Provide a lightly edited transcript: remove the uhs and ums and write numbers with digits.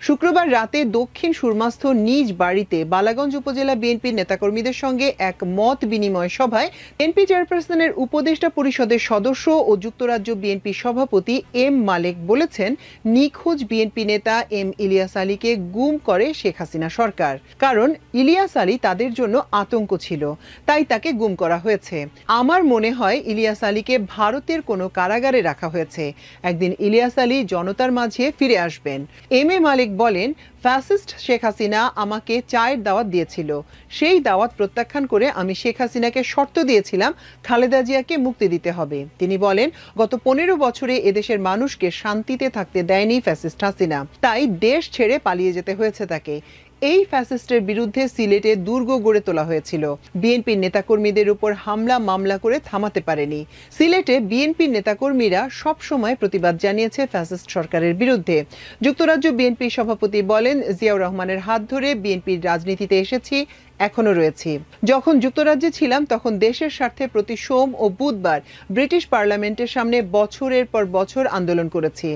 শুক্রবার রাতে দক্ষিণ সুরমাস্থ নিজ বাড়িতে বালাগঞ্জ উপজেলা বিএনপির নেতাকর্মীদের সঙ্গে এক মত বিনিময় সভায় বিএনপি চেয়ারপারসনের উপদেষ্টা পরিষদের সদস্য ও যুক্তরাজ্য বিএনপি সভাপতি এম মালেক বলেছেন, নিখোঁজ বিএনপি নেতা এম ইলিয়াস আলীকে গুম করে শেখ হাসিনা সরকার। কারণ ইলিয়াস আলী তাদের জন্য আতঙ্ক ছিল, তাই তাকে গুম করা হয়েছে। আমার মনে হয় ইলিয়াস আলীকে ভারতের কোনো কারাগারে রাখা হয়েছে। একদিন ইলিয়াস আলী জনতার মাঝে ফিরে আসবেন। এম এ মালেক বলেন, ফ্যাসিস্ট শেখ হাসিনা আমাকে চায়ের দাওয়াত দিয়েছিল। সেই দাওয়াত প্রত্যাখ্যান করে আমি শেখ হাসিনাকে শর্ত দিয়েছিলাম খালেদা জিয়াকে মুক্তি দিতে হবে। তিনি বলেন, গত 15 বছরে এদেশের মানুষকে শান্তিতে থাকতে দেয়নি ফ্যাসিস্ট হাসিনা, তাই দেশ ছেড়ে পালিয়ে যেতে হয়েছে তাকে। এই ফ্যাসিস্টের বিরুদ্ধে সিলেটে দুর্গ গড়ে তোলা হয়েছিল। বিএনপির নেতাকর্মীদের উপর হামলা মামলা করে থামাতে পারেনি। সিলেটে বিএনপির নেতাকর্মীরা সবসময় প্রতিবাদ জানিয়েছে ফ্যাসিস্ট সরকারের বিরুদ্ধে। যুক্তরাজ্য বিএনপি সভাপতি বলেন, জিয়াউর রহমানের হাত ধরে বিএনপির রাজনীতিতে এসেছি, এখনো রয়েছি। যখন যুক্তরাজ্যে ছিলাম তখন দেশের স্বার্থে প্রতি সোম ও বুধবার ব্রিটিশ পার্লামেন্টের সামনে বছরের পর বছর আন্দোলন করেছি।